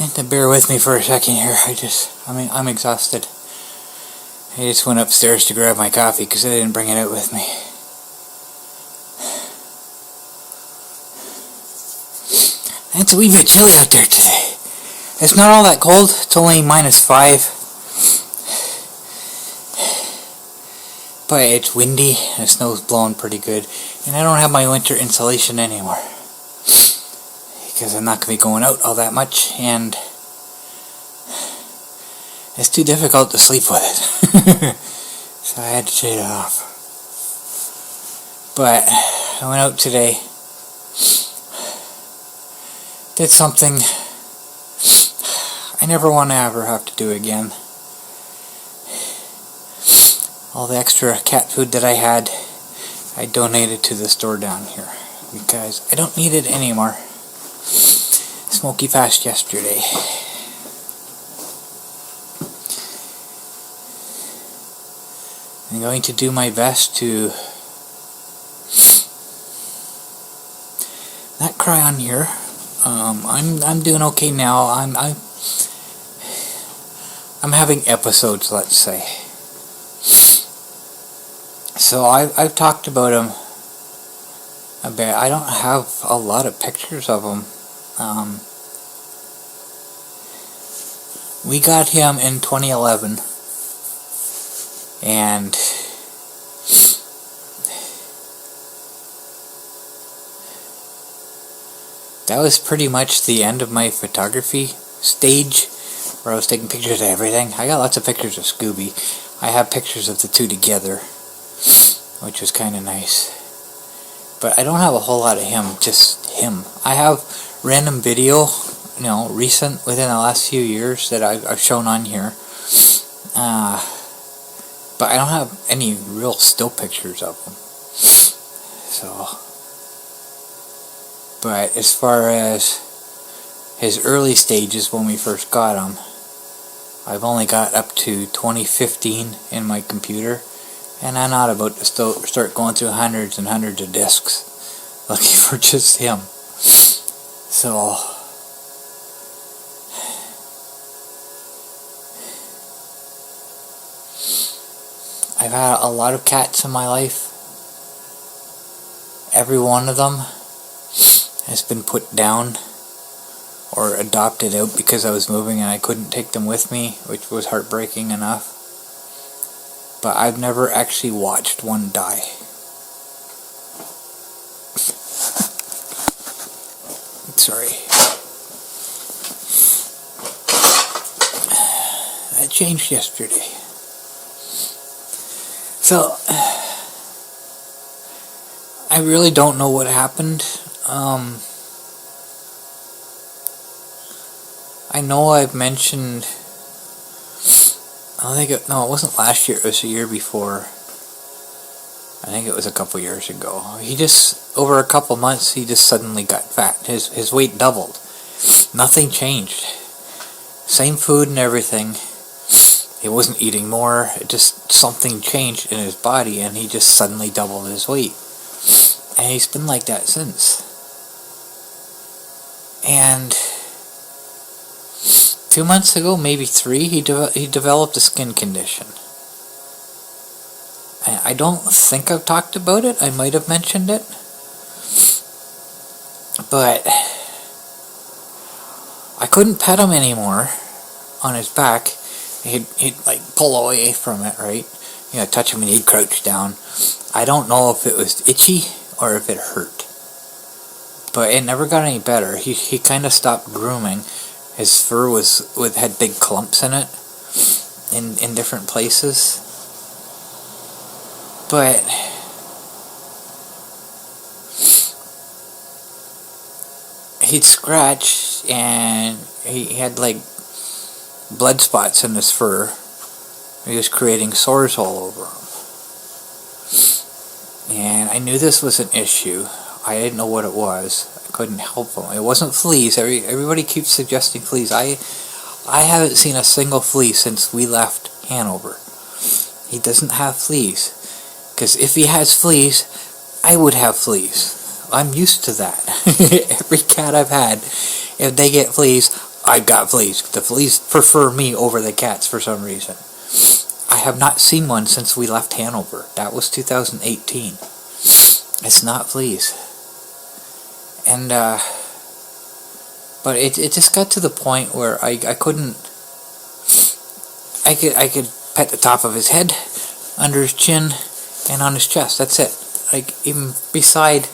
And bear with me for a second here. I'm exhausted. I just went upstairs to grab my coffee because I didn't bring it out with me. It's a wee bit chilly out there today. It's not all that cold. It's only -5. But it's windy and the snow's blowing pretty good. And I don't have my winter insulation anymore. Because I'm not going to be going out all that much. And it's too difficult to sleep with it. So I had to shade it off. But I went out today. Did something I never want to ever have to do again. All the extra cat food that I had, I donated to the store down here. Because I don't need it anymore. Smokey passed yesterday. I'm going to do my best to not cry on here. I'm doing okay now. I'm having episodes, let's say. So I've talked about him a bit. I don't have a lot of pictures of him. We got him in 2011, and that was pretty much the end of my photography stage, where I was taking pictures of everything. I got lots of pictures of Scooby. I have pictures of the two together, which was kind of nice. But I don't have a whole lot of him, just him. I have random video, recent, within the last few years that I've shown on here. But I don't have any real still pictures of him. So, but as far as his early stages when we first got him, I've only got up to 2015 in my computer, and I'm not about to start going through hundreds and hundreds of discs looking for just him. So, I've had a lot of cats in my life. Every one of them has been put down or adopted out because I was moving and I couldn't take them with me, which was heartbreaking enough. But I've never actually watched one die. Sorry. That changed yesterday. So, I really don't know what happened. I know I've mentioned, it wasn't last year, it was the year before. I think it was a couple years ago. Over a couple months, he just suddenly got fat. His weight doubled. Nothing changed. Same food and everything. He wasn't eating more. Something changed in his body, and he just suddenly doubled his weight. And he's been like that since. And 2 months ago, maybe 3, he developed a skin condition. And I don't think I've talked about it. I might have mentioned it. But I couldn't pet him anymore on his back. He'd like pull away from it, right? Touch him and he'd crouch down. I don't know if it was itchy or if it hurt. But it never got any better. He kind of stopped grooming. His fur had big clumps in it in different places. But he'd scratch and he had like blood spots in his fur. He was creating sores all over him. And I knew this was an issue. I didn't know what it was. I couldn't help him. It wasn't fleas. Everybody keeps suggesting fleas. I haven't seen a single flea since we left Hanover. He doesn't have fleas. Because if he has fleas, I would have fleas. I'm used to that. Every cat I've had, if they get fleas, I've got fleas. The fleas prefer me over the cats for some reason. I have not seen one since we left Hanover. That was 2018. It's not fleas. And, but it just got to the point where I couldn't, I could pet the top of his head, under his chin, and on his chest. That's it. Like, even beside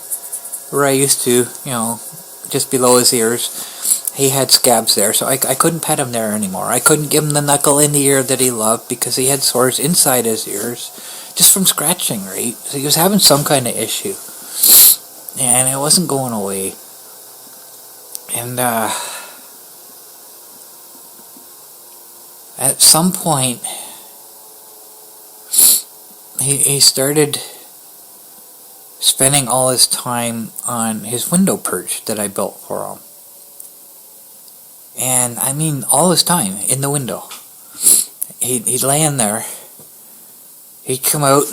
where I used to, just below his ears, he had scabs there, so I couldn't pet him there anymore. I couldn't give him the knuckle in the ear that he loved because he had sores inside his ears just from scratching, right? So he was having some kind of issue, and it wasn't going away. And at some point, he started spending all his time on his window perch that I built for him. And I mean all his time in the window. He'd lay in there. He'd come out.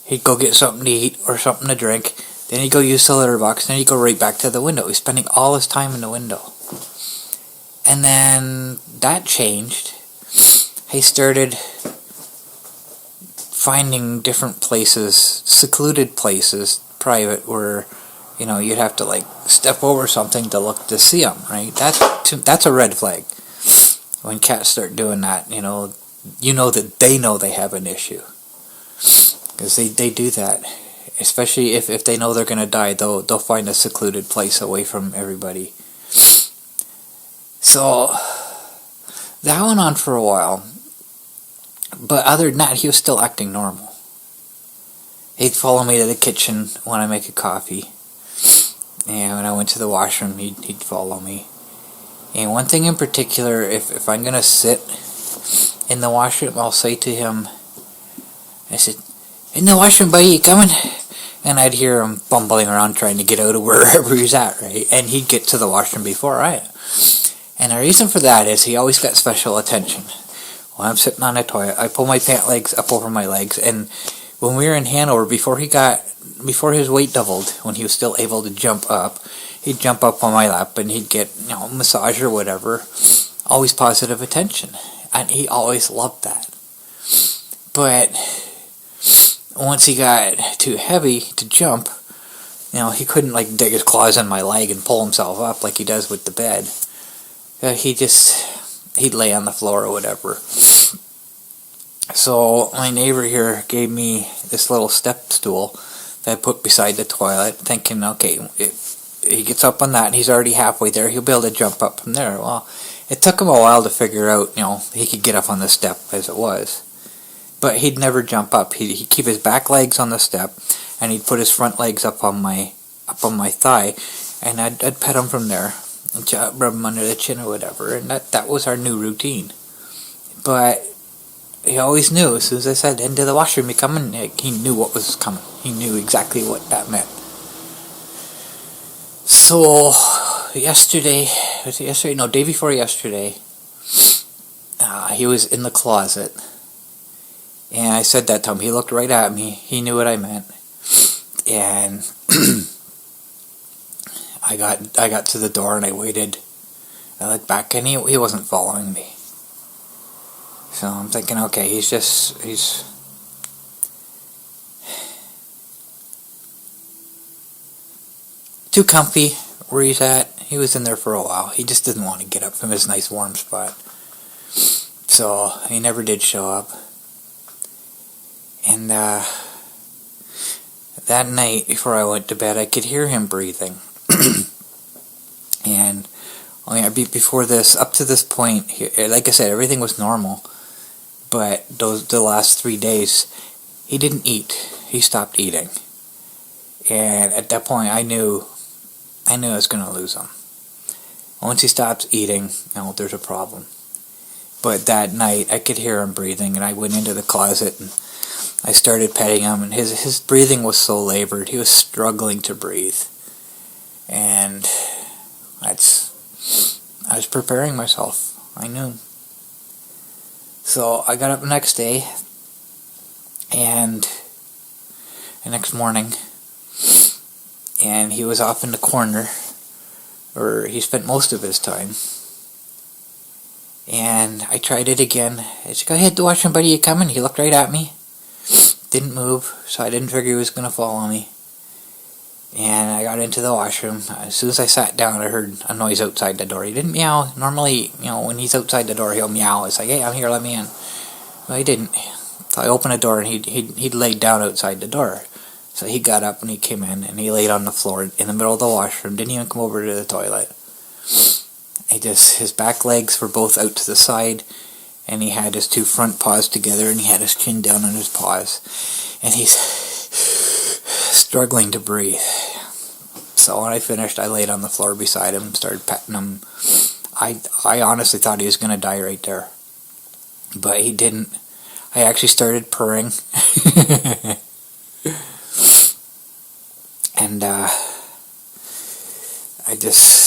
He'd go get something to eat or something to drink. Then he'd go use the litter box. Then he'd go right back to the window. He's spending all his time in the window. And then that changed. He started finding different places, secluded places, private, where you'd have to step over something to see them, right? That's a red flag. When cats start doing that, that they know they have an issue, because they do that, especially if they know they're gonna die. They'll find a secluded place away from everybody. So that went on for a while, but other than that, he was still acting normal. He'd follow me to the kitchen when I make a coffee. And when I went to the washroom, he'd follow me. And one thing in particular, if I'm going to sit in the washroom, I'll say to him, I said, "In the washroom, buddy, you coming?" And I'd hear him bumbling around trying to get out of wherever he's at, right? And he'd get to the washroom before I am. And the reason for that is he always got special attention. When I'm sitting on the toilet, I pull my pant legs up over my legs, and when we were in Hanover, before his weight doubled, when he was still able to jump up, he'd jump up on my lap and he'd get, a massage or whatever. Always positive attention. And he always loved that. But once he got too heavy to jump, he couldn't dig his claws in my leg and pull himself up like he does with the bed. He'd lay on the floor or whatever. So my neighbor here gave me this little step stool that I put beside the toilet, thinking, okay, he gets up on that and he's already halfway there, he'll be able to jump up from there. Well, it took him a while to figure out, he could get up on the step as it was. But he'd never jump up. He'd keep his back legs on the step, and he'd put his front legs up on my thigh, and I'd pet him from there, and rub him under the chin or whatever, and that was our new routine. But he always knew, as soon as I said, "Into the washroom, you coming?" He knew what was coming. He knew exactly what that meant. So, day before yesterday, he was in the closet. And I said that to him. He looked right at me. He knew what I meant. And I got to the door and I waited. I looked back and he wasn't following me. So I'm thinking, okay, he's too comfy where he's at. He was in there for a while. He just didn't want to get up from his nice warm spot. So he never did show up. And that night before I went to bed, I could hear him breathing. And before this, up to this point, like I said, everything was normal. But the last 3 days, he didn't eat. He stopped eating. And at that point, I knew I was going to lose him. Once he stops eating, there's a problem. But that night, I could hear him breathing, and I went into the closet, and I started petting him, and his breathing was so labored. He was struggling to breathe. And I was preparing myself. I knew. So I got up the next day, and the next morning, and he was off in the corner, where he spent most of his time. And I tried it again. I said, "Go ahead, the washroom, buddy, you coming?" He looked right at me. Didn't move, so I didn't figure he was going to follow me. And I got into the washroom. As soon as I sat down, I heard a noise outside the door. He didn't meow. Normally, when he's outside the door, he'll meow. It's like, "Hey, I'm here, let me in." But he didn't. So I opened the door, and he'd laid down outside the door. So he got up, and he came in, and he laid on the floor in the middle of the washroom. Didn't even come over to the toilet. His back legs were both out to the side, and he had his two front paws together, and he had his chin down on his paws. And he's struggling to breathe. So when I finished, I laid on the floor beside him, started petting him. I honestly thought he was going to die right there. But he didn't. I actually started purring. And I just...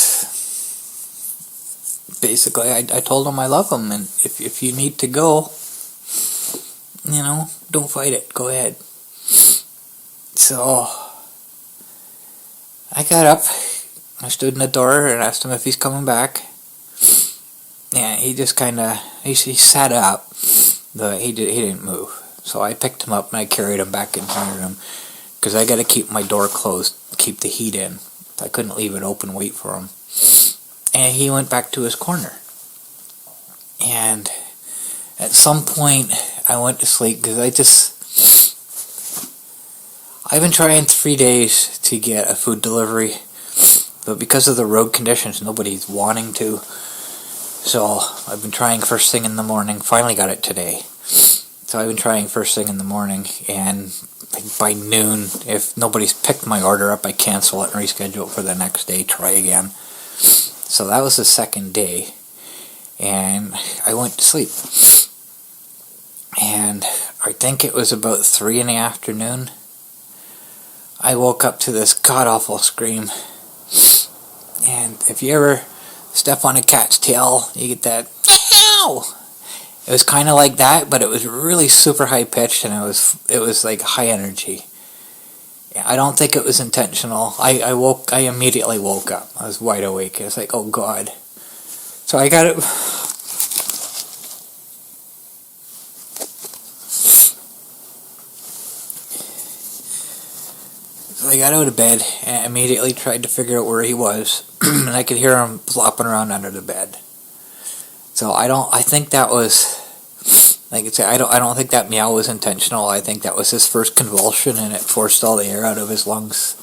Basically, I told him I love him, and if you need to go, don't fight it. Go ahead. So I got up, I stood in the door and asked him if he's coming back. Yeah, he just kind of, he sat up, but he didn't move. So I picked him up and I carried him back in front of him, because I got to keep my door closed, keep the heat in. I couldn't leave it open, wait for him. And he went back to his corner. And at some point, I went to sleep, because I've been trying 3 days to get a food delivery, but because of the road conditions, nobody's wanting to. So I've been trying first thing in the morning. Finally got it today. So I've been trying first thing in the morning, and by noon, if nobody's picked my order up, I cancel it and reschedule it for the next day, try again. So that was the second day, and I went to sleep. And I think it was about 3 in the afternoon, I woke up to this god-awful scream. And if you ever step on a cat's tail, you get that, "Ow!" It was kind of like that, but it was really super high-pitched, and it was like high energy. I don't think it was intentional. I immediately woke up. I was wide awake. I was like, "Oh God." So I got it. So I got out of bed and immediately tried to figure out where he was. And I could hear him flopping around under the bed. So I think that was, like I say, I don't think that meow was intentional. I think that was his first convulsion, and it forced all the air out of his lungs.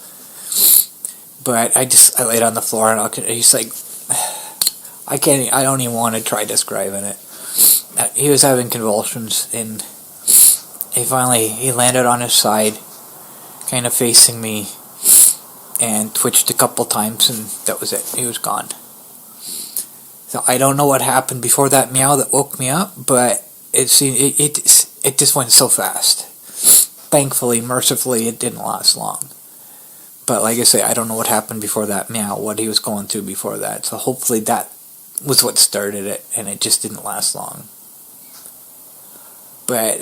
But I laid on the floor, and he's like, I don't even want to try describing it. He was having convulsions, and he landed on his side, kind of facing me, and twitched a couple times, and that was it. He was gone. So I don't know what happened before that meow that woke me up, but it just went so fast. Thankfully, mercifully, it didn't last long. But like I say, I don't know what happened before that meow, what he was going through before that. So hopefully that was what started it, and it just didn't last long. But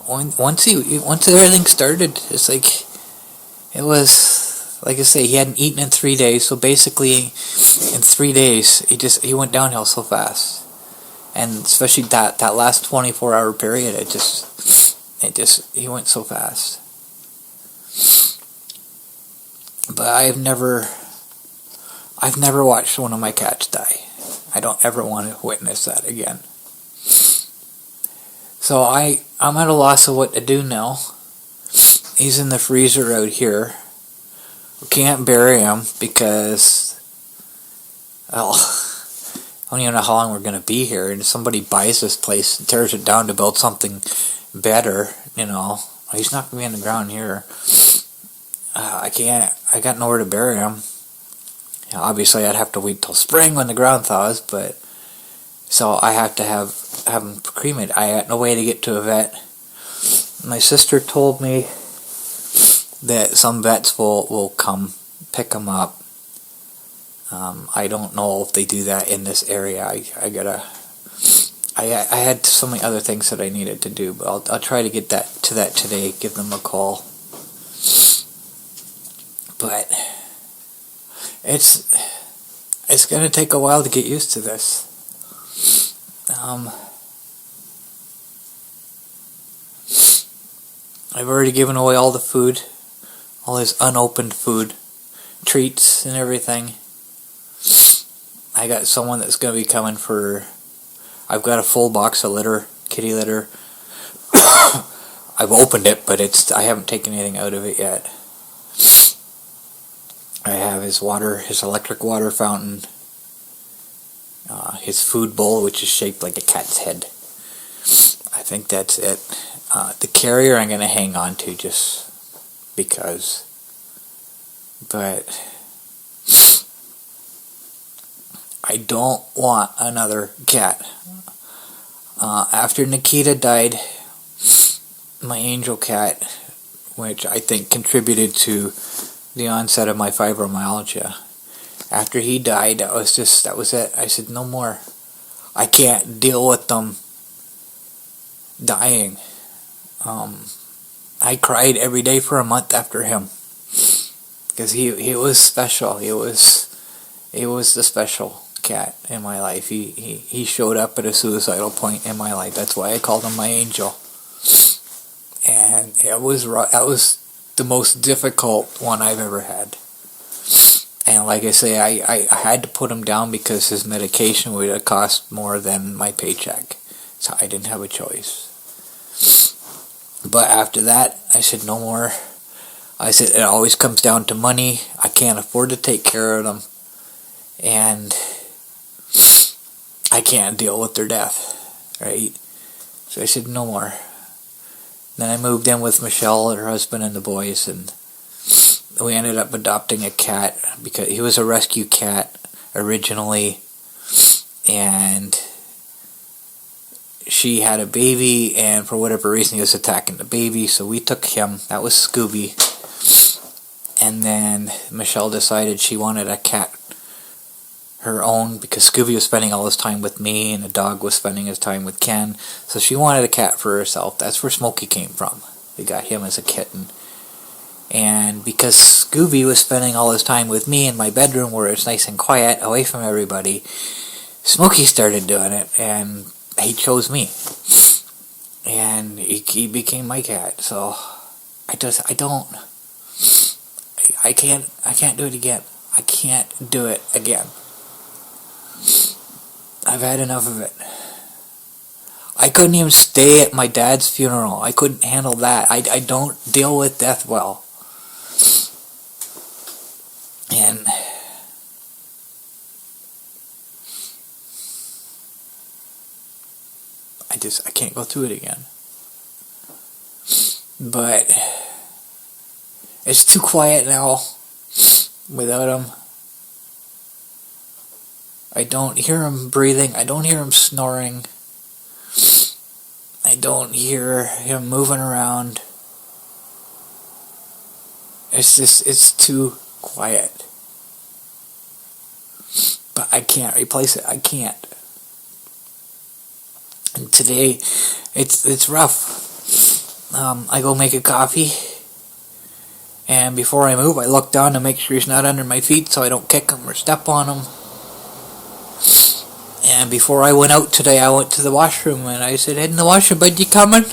once everything started, it's like, it was, like I say, he hadn't eaten in 3 days, so basically in 3 days he went downhill so fast. And especially that last 24-hour period, he went so fast. But I've never watched one of my cats die. I don't ever want to witness that again. So I'm at a loss of what to do now. He's in the freezer out here. We can't bury him because, well, I don't even know how long we're going to be here. And if somebody buys this place and tears it down to build something better, he's not going to be in the ground here. I got nowhere to bury him. Obviously, I'd have to wait till spring when the ground thaws, but so I have to have him cremated. I got no way to get to a vet. My sister told me that some vets will come pick him up. I don't know if they do that in this area. I had so many other things that I needed to do, but I'll try to get to that today. Give them a call. But it's going to take a while to get used to this. I've already given away all the food, all his unopened food, treats and everything. I got someone that's going to be coming for... I've got a full box of litter, kitty litter. I've opened it, but I haven't taken anything out of it yet. I have his electric water fountain, his food bowl, which is shaped like a cat's head. I think that's it. The carrier I'm going to hang on to just because. But I don't want another cat. After Nikita died, my angel cat, which I think contributed to the onset of my fibromyalgia. After he died, that was it. I said, no more. I can't deal with them dying. I cried every day for a month after him. Because he was special. He was the special cat in my life. He showed up at a suicidal point in my life. That's why I called him my angel. And that was the most difficult one I've ever had. And like I say, I had to put him down because his medication would have cost more than my paycheck. So I didn't have a choice. But after that, I said, no more. I said, it always comes down to money. I can't afford to take care of them. And I can't deal with their death. Right? So I said, no more. Then I moved in with Michelle, her husband, and the boys, and we ended up adopting a cat because he was a rescue cat originally, and she had a baby, and for whatever reason he was attacking the baby, so we took him. That was Scooby. And then Michelle decided she wanted a cat her own because Scooby was spending all his time with me and the dog was spending his time with Ken, so she wanted a cat for herself. That's where Smokey came from. We got him as a kitten. And because Scooby was spending all his time with me in my bedroom where it's nice and quiet, away from everybody, Smokey started doing it, and he chose me. And he became my cat, so I can't do it again. I can't do it again. I've had enough of it. I couldn't even stay at my dad's funeral. I couldn't handle that. I don't deal with death well. And I can't go through it again. But it's too quiet now without him. I don't hear him breathing. I don't hear him snoring. I don't hear him moving around. It's too quiet. But I can't replace it. I can't. And today, it's rough. I go make a coffee, and before I move, I look down to make sure he's not under my feet so I don't kick him or step on him. And before I went out today, I went to the washroom and I said, "Head in the washroom, bud, you coming?"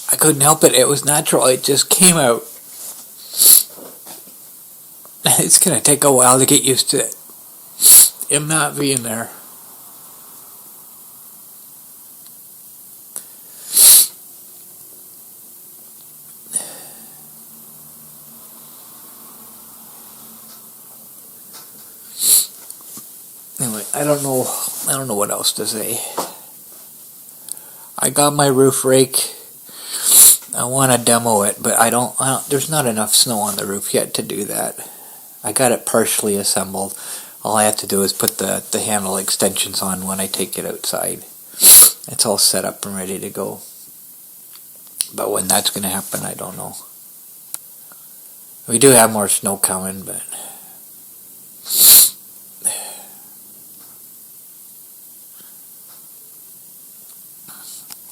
I couldn't help it. It was natural. It just came out. It's going to take a while to get used to it. Him not being there. Anyway, I don't know what else to say. I got my roof rake. I want to demo it, but I don't, there's not enough snow on the roof yet to do that. I got it partially assembled. All I have to do is put the handle extensions on when I take it outside. It's all set up and ready to go. But when that's going to happen, I don't know. We do have more snow coming, but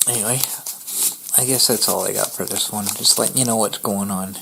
anyway, I guess that's all I got for this one. Just letting you know what's going on.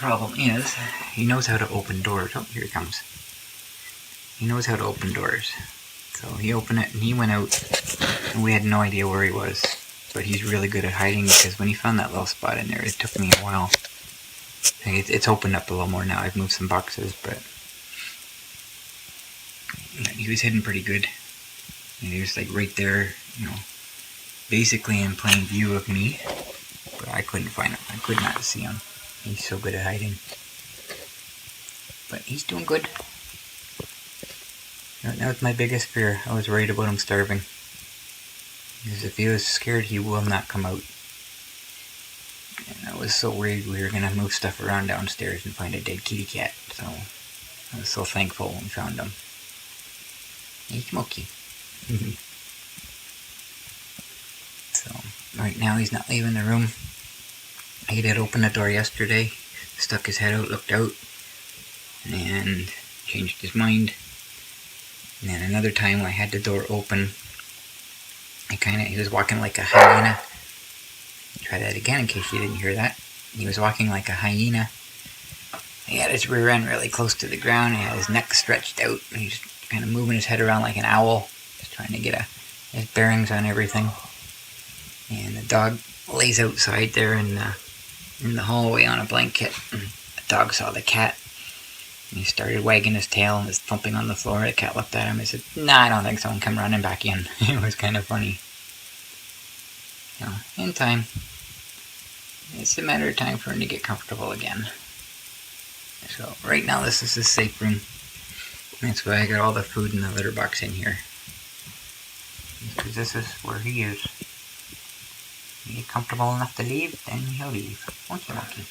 problem is, he knows how to open doors. Oh, here he comes. He knows how to open doors. So he opened it and he went out, and we had no idea where he was. But he's really good at hiding, because when he found that little spot in there, it took me a while. It's opened up a little more now. I've moved some boxes, but he was hidden pretty good. And he was like right there, basically in plain view of me. But I couldn't find him. I could not see him. He's so good at hiding. But he's doing good. That was my biggest fear. I was worried about him starving. Because if he was scared, he will not come out. And I was so worried we were going to move stuff around downstairs and find a dead kitty cat. So I was so thankful when we found him. Hey, Smokey. So right now he's not leaving the room. He did open the door yesterday, stuck his head out, looked out, and changed his mind. And then another time I had the door open, he was walking like a hyena. Try that again in case you didn't hear that. He was walking like a hyena. He had his rear end really close to the ground. He had his neck stretched out. And he was kind of moving his head around like an owl, just trying to get his bearings on everything. And the dog lays outside there in the hallway on a blanket. And the dog saw the cat. And he started wagging his tail and was thumping on the floor. The cat looked at him and said, "Nah, I don't think so," and come running back in. It was kind of funny. In time. It's a matter of time for him to get comfortable again. So right now this is his safe room. That's why I got all the food in the litter box in here. Because this is where he is. When you get comfortable enough to leave, then he'll leave. Won't you, Monkey?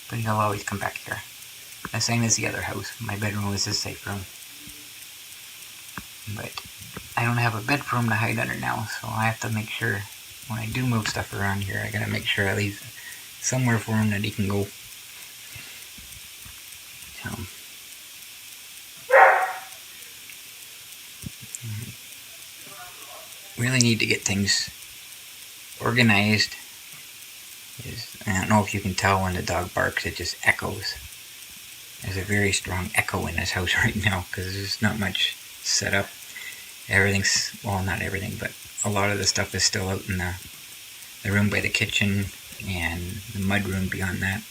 But he'll always come back here. The same as the other house. My bedroom was his safe room. But I don't have a bed for him to hide under now, so I have to make sure when I do move stuff around here, I gotta make sure I leave somewhere for him that he can go. So, really need to get things organized. I don't know if you can tell when the dog barks, it just echoes. There's a very strong echo in this house right now because there's not much set up. Everything's, well, not everything, but a lot of the stuff is still out in the room by the kitchen and the mud room beyond that.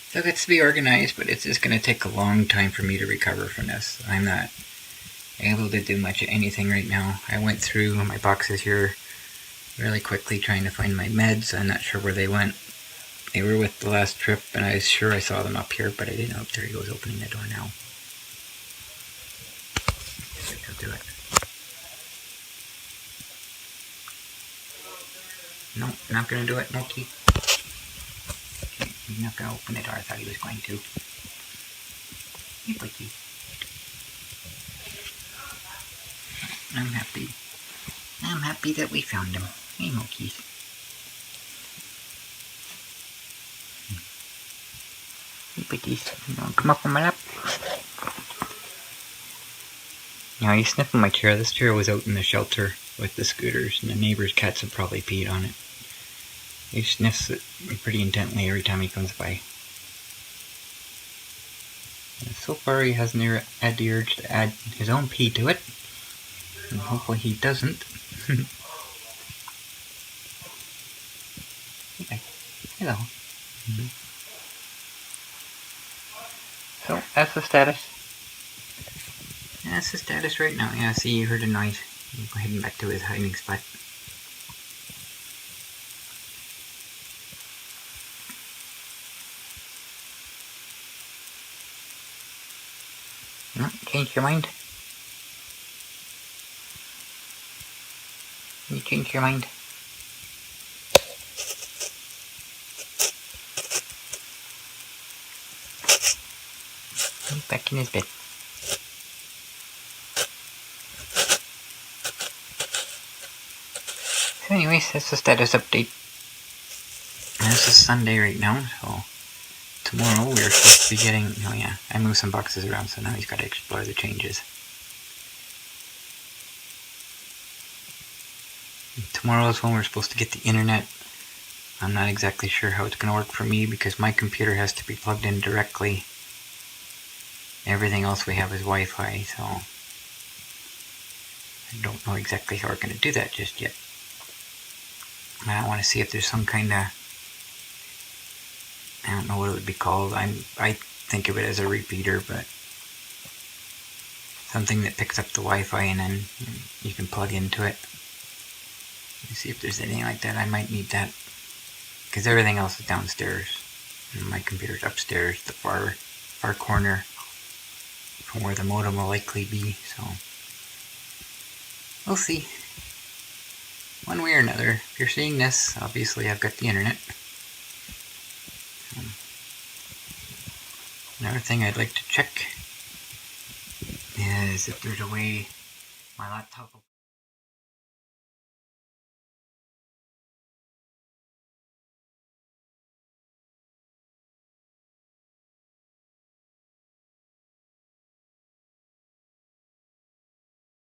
So it gets to be organized, but it's just going to take a long time for me to recover from this. I'm not able to do much of anything right now. I went through my boxes here really quickly trying to find my meds. I'm not sure where they went. They were with the last trip, and I was sure I saw them up here, but I didn't know. There he goes, opening the door now. He'll do it. No, not going to do it, Smokey. He's not going to open the door. I thought he was going to. Hey, buddy. I'm happy. I'm happy that we found him. Hey, Smokey. Hey, buddies. You want to come up on my lap? Now, he's sniffing my chair. This chair was out in the shelter with the scooters, and the neighbor's cats have probably peed on it. He sniffs it pretty intently every time he comes by. And so far, he hasn't had the urge to add his own pee to it. And hopefully he doesn't. Okay. Hello. So, that's the status. That's the status right now. Yeah, see, you heard a noise. He's heading back to his hiding spot. No, change your mind. You change your mind. He's back in his bed. So anyways, that's the status update. And this is Sunday right now, so tomorrow we're supposed to be getting, oh yeah, I moved some boxes around, so now he's got to explore the changes. Tomorrow is when we're supposed to get the internet I'm not exactly sure how it's going to work for me because my computer has to be plugged in directly. Everything else we have is Wi-Fi, so I don't know exactly how we're going to do that just yet. I want to see if there's some kind of, I don't know what it would be called. I think of it as a repeater, but something that picks up the Wi-Fi and then you can plug into it. Let me see if there's anything like that. I might need that because everything else is downstairs and my computer's upstairs, the far corner from where the modem will likely be. So we'll see. One way or another. If you're seeing this, obviously I've got the internet. Another thing I'd like to check is if there's a way my laptop will